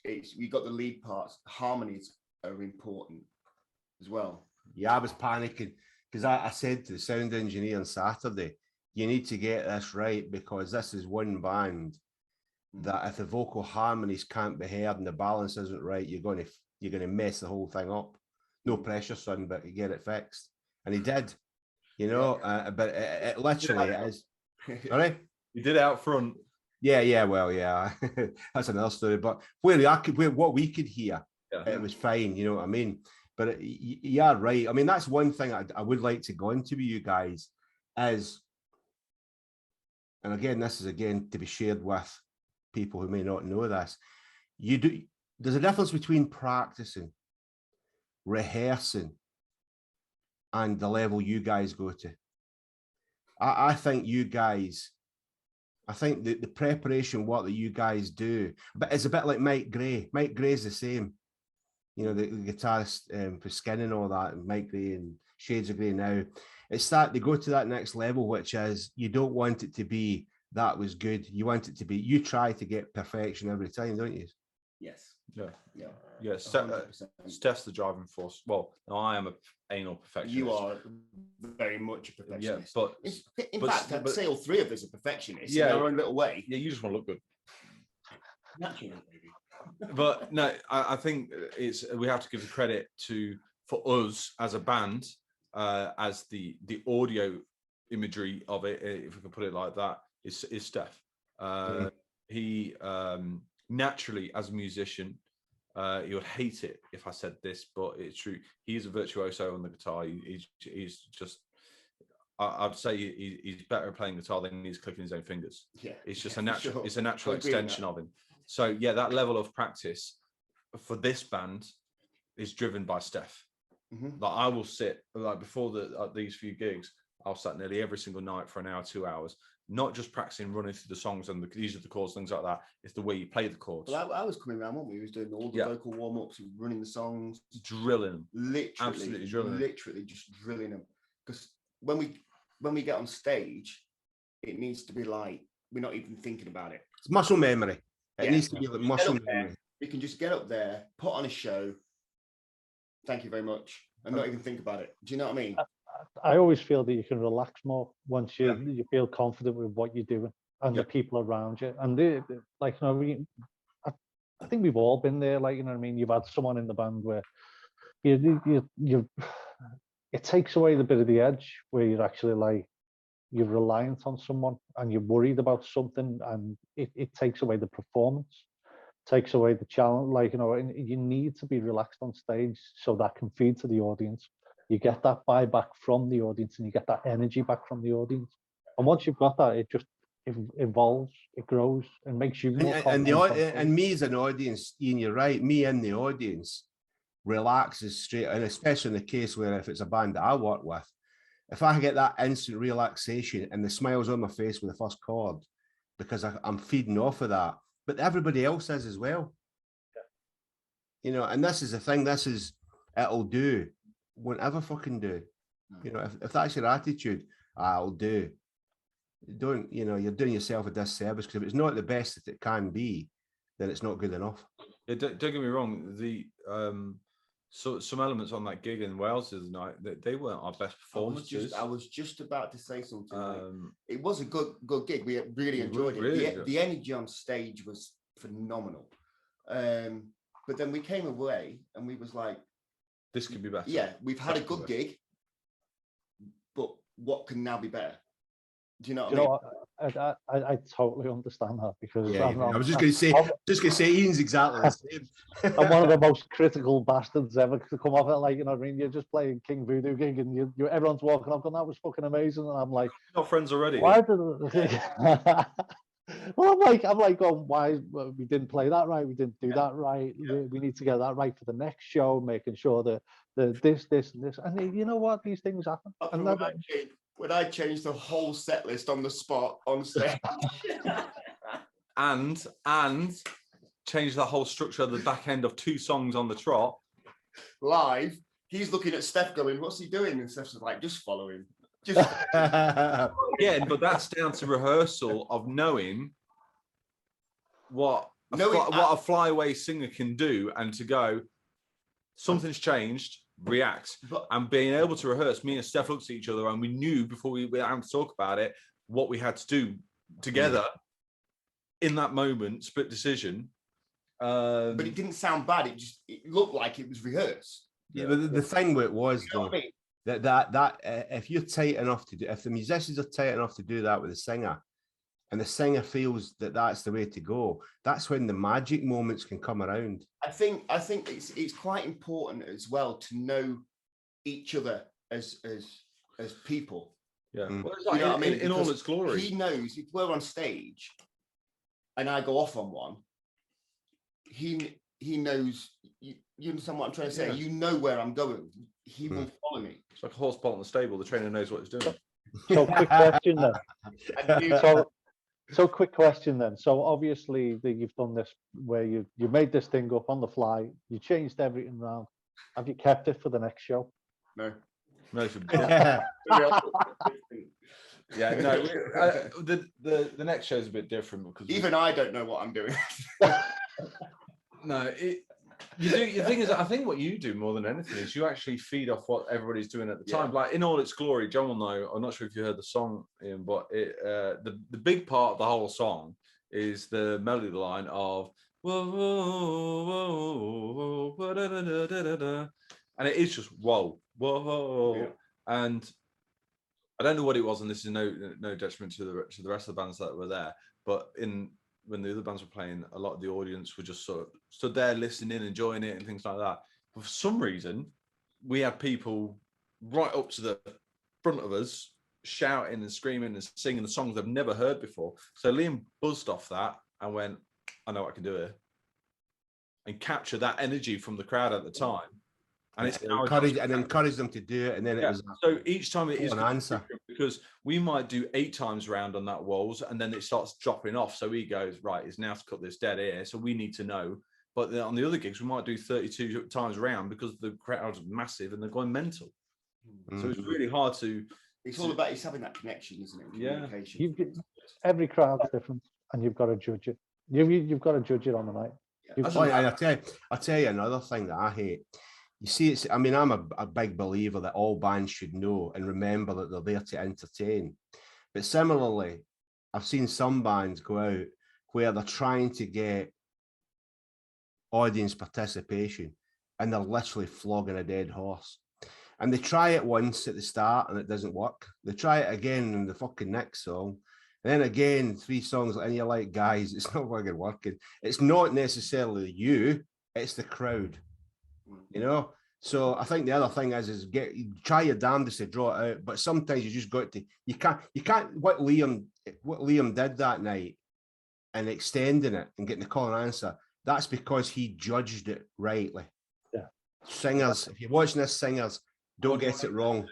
it's you got the lead parts. Harmonies are important as well. Yeah, I was panicking because I said to the sound engineer on Saturday, you need to get this right because this is one band that if the vocal harmonies can't be heard and the balance isn't right, you're going to mess the whole thing up. No pressure, son, but you get it fixed, and he did. You know, but it literally is. Sorry, you did it out front. Yeah. Well, yeah, that's another story. But what we could hear, it was fine. You know what I mean? But yeah, right. I mean, that's one thing I would like to go into with you guys is. And again, this is again to be shared with people who may not know this. There's a difference between practicing, rehearsing, and the level you guys go to. I think you guys, I think the preparation work that you guys do, but it's a bit like Mike Gray. Mike Gray's the same. You know, the guitarist for Skin and all that, and Mike Gray and Shades of Grey now. It's that they go to that next level, which is you don't want it to be that was good. You want it to be, you try to get perfection every time, don't you? Yes. Yeah. Steph's the driving force. Well, no, I am an anal perfectionist. You are very much a perfectionist. Yeah, but in fact, I'd say all three of us are perfectionists in our own little way. Yeah, you just want to look good. Naturally, maybe. But no, I think we have to give the credit for us as a band, as the audio imagery of it, if we can put it like that, is Steph. He naturally, as a musician, he would hate it if I said this, but it's true. He is a virtuoso on the guitar. He's just. I'd say he's better at playing guitar than he's clicking his own fingers. Yeah, it's just a natural. Sure. It's a natural extension of him. So yeah, that level of practice for this band is driven by Steph. Like I will sit before these few gigs, I'll sat nearly every single night for an hour, 2 hours, not just practicing running through the songs and these are the chords, things like that. It's the way you play the chords. Well, I was coming around, wasn't we? We was doing all the vocal warm-ups, running the songs, drilling them, literally, absolutely drilling, literally just drilling them. Because when we get on stage, it needs to be like we're not even thinking about it. It's muscle memory. It needs to be like muscle memory. We can just get up there, put on a show. Thank you very much, and not even think about it. Do you know what I mean? I always feel that you can relax more once you feel confident with what you're doing and the people around you. And I think we've all been there. Like, you know what I mean? You've had someone in the band where you it takes away the bit of the edge where you're actually like you're reliant on someone and you're worried about something, and it takes away the performance, takes away the challenge. Like, you know, and you need to be relaxed on stage so that can feed to the audience. You get that buy back from the audience and you get that energy back from the audience. And once you've got that, evolves, it grows, and makes you more confident. And me as an audience, Ian, you're right. Me in the audience relaxes straight, and especially in the case where if it's a band that I work with, if I get that instant relaxation and the smiles on my face with the first chord, because I'm feeding off of that, but everybody else is as well. You know, and this is the thing. It'll do. Won't ever fucking do. You know, if that's your attitude, I'll do. Don't, you know, you're doing yourself a disservice, because if it's not the best that it can be, then it's not good enough. Yeah, don't get me wrong. The so some elements on that gig in Wales the other night, they weren't our best performances. I was just about to say something. It was a good gig. We really enjoyed it. Really the energy on stage was phenomenal. But then we came away and we was like, this could be better. Yeah, we've had a good gig, but what can now be better? Do you know what I mean? I totally understand that, because I was just going to say, Ian's exactly the same. I'm one of the most critical bastards ever to come off it. Like, you know what I mean? You're just playing King Voodoo gig, and you everyone's walking up, going, "That was fucking amazing," and I'm like, "Not friends already." Why did? Well, I'm like, going, why we didn't play that right? We didn't do that right. We need to get that right for the next show, making sure that this, and this, and you know what? These things happen. And when I changed the whole set list on the spot on stage, and changed the whole structure of the back end of 2 songs on the trot live, he's looking at Steph going, "What's he doing?" And Steph's like, "Just follow him." Again, but that's down to rehearsal of knowing what a flyaway singer can do, and to go, something's changed, react, and being able to rehearse. Me and Steph looked at each other, and we knew before we had to talk about it what we had to do together in that moment, split decision. But it didn't sound bad. It looked like it was rehearsed. Yeah, but the thing with it was, though, that if you're tight enough to do, if the musicians are tight enough to do that with the singer, and the singer feels that that's the way to go, that's when the magic moments can come around. I think it's quite important as well to know each other as people. Yeah, well, you know what I mean? In all its glory. He knows if we're on stage and I go off on one, he knows. You understand what I'm trying to say? Yeah. You know where I'm going. He will follow me. It's like a horse bolt in the stable. The trainer knows what he's doing. So quick question then. So quick question then. So obviously you've done this where you made this thing up on the fly. You changed everything around. Have you kept it for the next show? No. No. Yeah, no. The next show is a bit different because even I don't know what I'm doing. No, you do. The thing is, I think what you do more than anything is you actually feed off what everybody's doing at the time. Like in all its glory, John will know. I'm not sure if you heard the song, Ian, but the big part of the whole song is the melody line of whoa, whoa, whoa, whoa, da, da, da, da, da. And it is just whoa, whoa, and I don't know what it was, and this is no detriment to the rest of the bands that were there, but when the other bands were playing, a lot of the audience were just sort of stood there listening, enjoying it and things like that. But for some reason, we had people right up to the front of us shouting and screaming and singing the songs they've never heard before. So Liam buzzed off that and went, I know what I can do here. And capture that energy from the crowd at the time. And it's encourage them to do it, and then it was so each time it is an answer, because we might do 8 times round on that walls, and then it starts dropping off. So he goes, right, it's now to cut this dead air. So we need to know. But on the other gigs, we might do 32 times round because the crowd's massive and they're going mental. So it's really hard to. It's all about having that connection, isn't it? Communication. Every crowd's different, and you've got to judge it. You've got to judge it on the night. I'll tell you another thing that I hate. You see, I'm a big believer that all bands should know and remember that they're there to entertain. But similarly, I've seen some bands go out where they're trying to get audience participation and they're literally flogging a dead horse. And they try it once at the start and it doesn't work. They try it again in the fucking next song. And then again, 3 songs, and you're like, guys, it's not fucking working. It's not necessarily you, it's the crowd. You know, So I think the other thing is try your damnedest to draw it out, but sometimes you just got to, you can't what Liam did that night and extending it and getting the call and answer, that's because he judged it rightly. Yeah. Singers, if you're watching this, singers, don't get it wrong.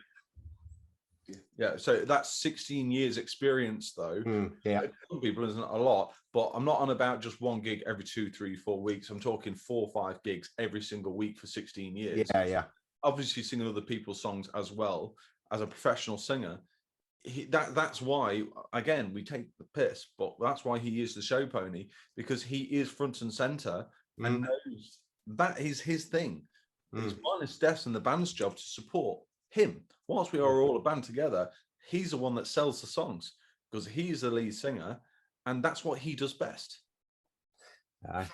Yeah, so that's 16 years experience, though. Yeah, Some people isn't a lot, but I'm not on about just one gig every 2, 3, 4 weeks. I'm talking 4 or 5 gigs every single week for 16 years. Yeah. Obviously, singing other people's songs as well as a professional singer. That's why, again, we take the piss, but that's why he is the show pony, because he is front and center and knows that is his thing. It's mine and Steph's and the band's job to support him. Whilst we are all a band together, he's the one that sells the songs because he's the lead singer, and that's what he does best.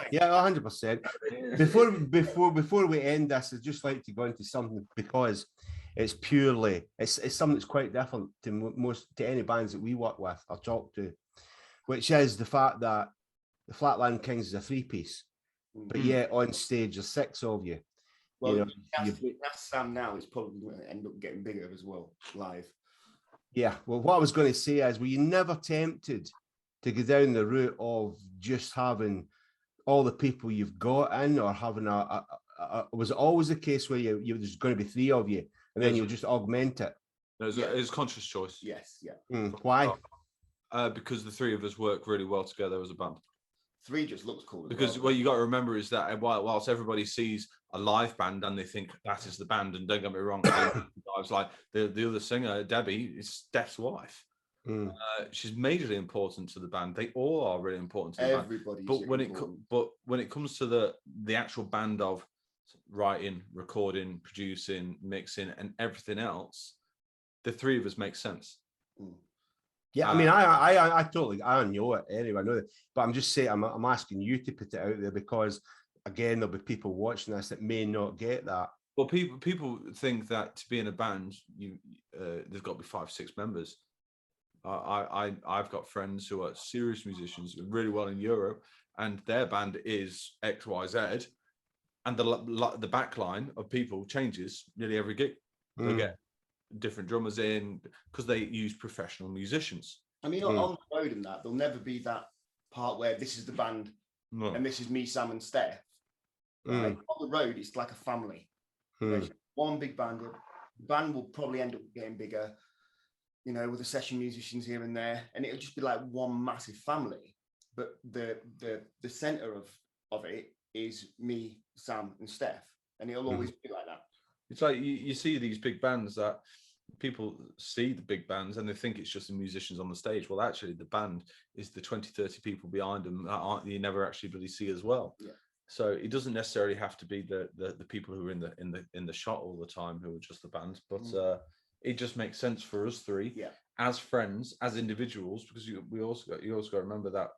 Yeah, 100%. Before we end this, I'd just like to go into something, because it's something that's quite different to any bands that we work with or talk to, which is the fact that the Flatland Kings is a 3-piece, but yet on stage there's 6 of you. Well, that's Sam now. It's probably going to end up getting bigger as well live. Yeah. Well, what I was going to say is, were you never tempted to go down the route of just having all the people you've got in, or having was it always the case where there's going to be 3 of you and then you'll just augment it? It's a conscious choice. Yes, yeah. Why? Because the 3 of us work really well together as a band. 3 just looks cool. Because what you got to remember is that whilst everybody sees a live band and they think that is the band, and don't get me wrong, I was like the other singer, Debbie, is Steph's wife. She's majorly important to the band. They all are really important to the band. But when it comes to the actual band of writing, recording, producing, mixing, and everything else, the 3 of us make sense. Yeah, I mean, I totally, I know it anyway. I know that, but I'm just saying, I'm asking you to put it out there, because again, there'll be people watching this that may not get that. Well, people think that to be in a band, there's got to be 5, 6 members. I've got friends who are serious musicians, really well in Europe, and their band is X, Y, Z, and the back line of people changes nearly every gig. They get different drummers in because they use professional musicians. I mean, on the road and that, there'll never be that part where this is the band and this is me, Sam, and Steph. Right? On the road, it's like a family. There's one big band. The band will probably end up getting bigger, with the session musicians here and there, and it'll just be like one massive family. But the center of it is me, Sam, and Steph, and it'll always be like that. It's like you see these big bands that people see the big bands and they think it's just the musicians on the stage. Well, actually, the band is the 20, 30 people behind them that you never actually really see as well. Yeah. So it doesn't necessarily have to be the people who are in the shot all the time who are just the band, but it just makes sense for us 3 as friends, as individuals, because you also got to remember that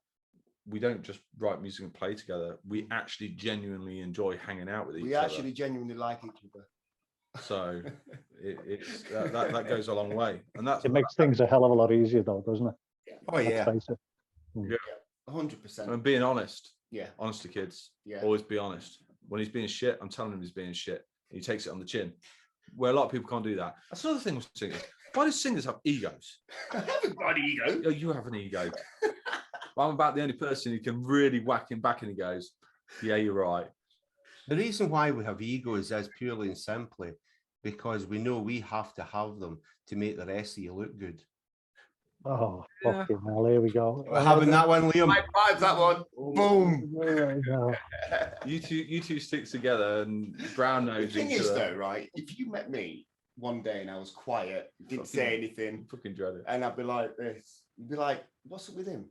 we don't just write music and play together. We actually genuinely enjoy hanging out with each other. We actually genuinely like each other. So it's that goes a long way, and it makes things a hell of a lot easier, though, doesn't it? Yeah. Oh yeah. Yeah, 100%. And being honest. Yeah. Honest to kids. Yeah. Always be honest. When he's being shit, I'm telling him he's being shit. He takes it on the chin. Where a lot of people can't do that. That's another thing with singers. Why do singers have egos? I haven't got an ego. Oh, you have an ego. Well, I'm about the only person who can really whack him back, and he goes, "Yeah, you're right." The reason why we have egos is purely and simply because we know we have to have them to make the rest of you look good. Oh, fucking hell, here we go. We're having that one, Liam. High five that one. Boom. You two stick together and brown nose. The thing is, though, right? If you met me one day and I was quiet, didn't say anything, fucking dread it, and I'd be like this, you'd be like, "What's up with him?"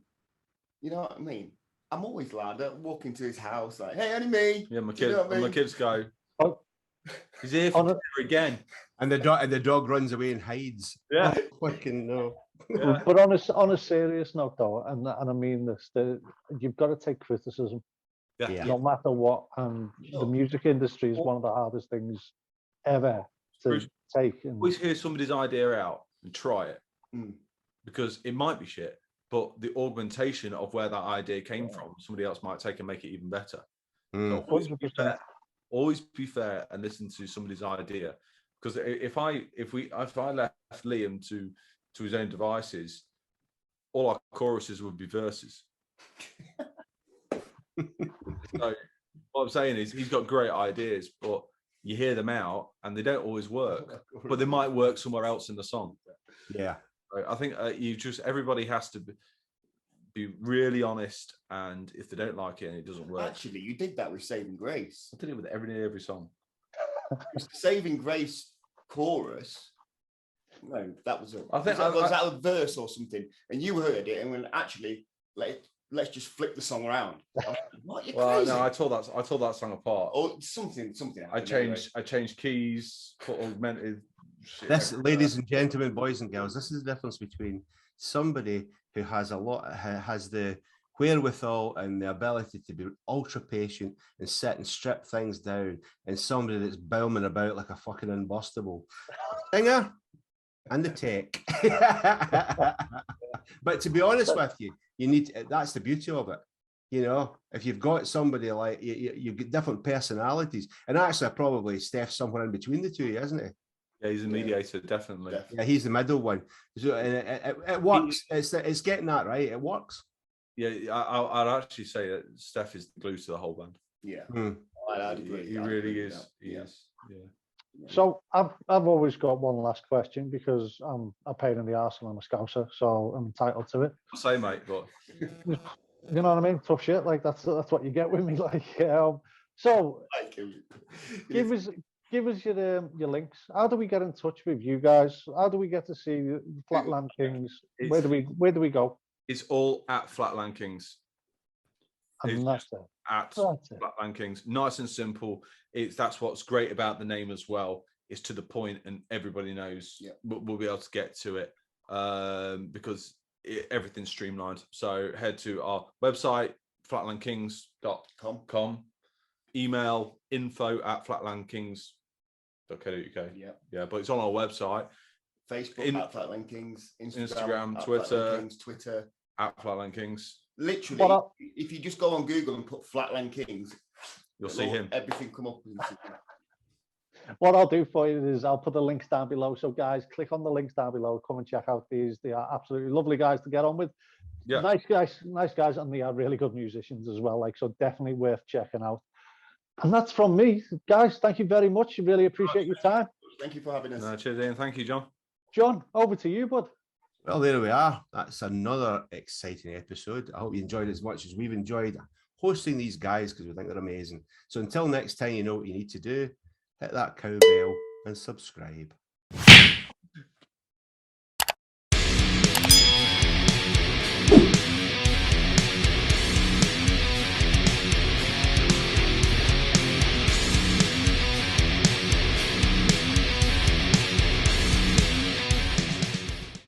You know what I mean? I'm always loud. I walk into his house like, "Hey, only me." Yeah, my kids. You know what I mean? My kids go, "Oh, he's here for dinner again," and the dog runs away and hides. Yeah, fucking no. Yeah. But on a serious note, though, and I mean this, you've got to take criticism, no matter what. And the music industry is one of the hardest things ever to take. And always hear somebody's idea out and try it, because it might be shit, but the augmentation of where that idea came from, somebody else might take and make it even better. So 100%. always be fair and listen to somebody's idea. Because if I left Liam to his own devices, all our choruses would be verses. So what I'm saying is he's got great ideas, but you hear them out and they don't always work, but they might work somewhere else in the song. Yeah. I think everybody has to be really honest, and if they don't like it and it doesn't work. Actually, you did that with Saving Grace. I did it with every song. Saving Grace chorus. No, that was was that a verse or something? And you heard it and went, actually, let's just flip the song around. What? You're crazy. No, I tore that song apart. Or something. I changed keys, put augmented. This, ladies and gentlemen, boys and girls, this is the difference between somebody who has the wherewithal and the ability to be ultra patient and sit and strip things down, and somebody that's booming about like a fucking unbustable singer and the tech. But to be honest with you, that's the beauty of it. You know, if you've got somebody like you get different personalities, and actually probably Steph's somewhere in between the two, isn't he? Yeah, he's a mediator, definitely. Yeah, he's the middle one. So it works. It's getting that right. It works. Yeah, I'd actually say that Steph is the glue to the whole band. Yeah, I'd agree. He really is. He is. Yeah. So I've always got one last question, because I'm a pain in the arse and I'm a Scouser, so I'm entitled to it. I'll say, mate, but you know what I mean? Tough shit. Like that's what you get with me. Like, so give us your links. How do we get in touch with you guys? How do we get to see the Flatland Kings? Where do we go? It's all at Flatland Kings. And that's it. At Flatland Kings. Nice and simple. That's what's great about the name as well. It's to the point and everybody knows. Yeah. We'll be able to get to it because everything's streamlined. So head to our website, flatlandkings.com. Email info@flatlandkings.co.uk. Yeah, but it's on our website. Facebook at Flatland Kings, Instagram, at Twitter, Flatland Kings, Twitter at Flatland Kings. Literally, if you just go on Google and put Flatland Kings, you'll see him. Everything come up. What I'll do for you is I'll put the links down below. So guys, click on the links down below. Come and check out these. They are absolutely lovely guys to get on with. Yeah. Nice guys, and they are really good musicians as well. Like, so definitely worth checking out. And that's from me, guys. Thank you very much. Really appreciate your time. Thank you for having us. Cheers, Ian. Thank you, John. John, over to you, bud. Well, there we are. That's another exciting episode. I hope you enjoyed it as much as we've enjoyed hosting these guys, because we think they're amazing. So until next time, you know what you need to do. Hit that cowbell and subscribe.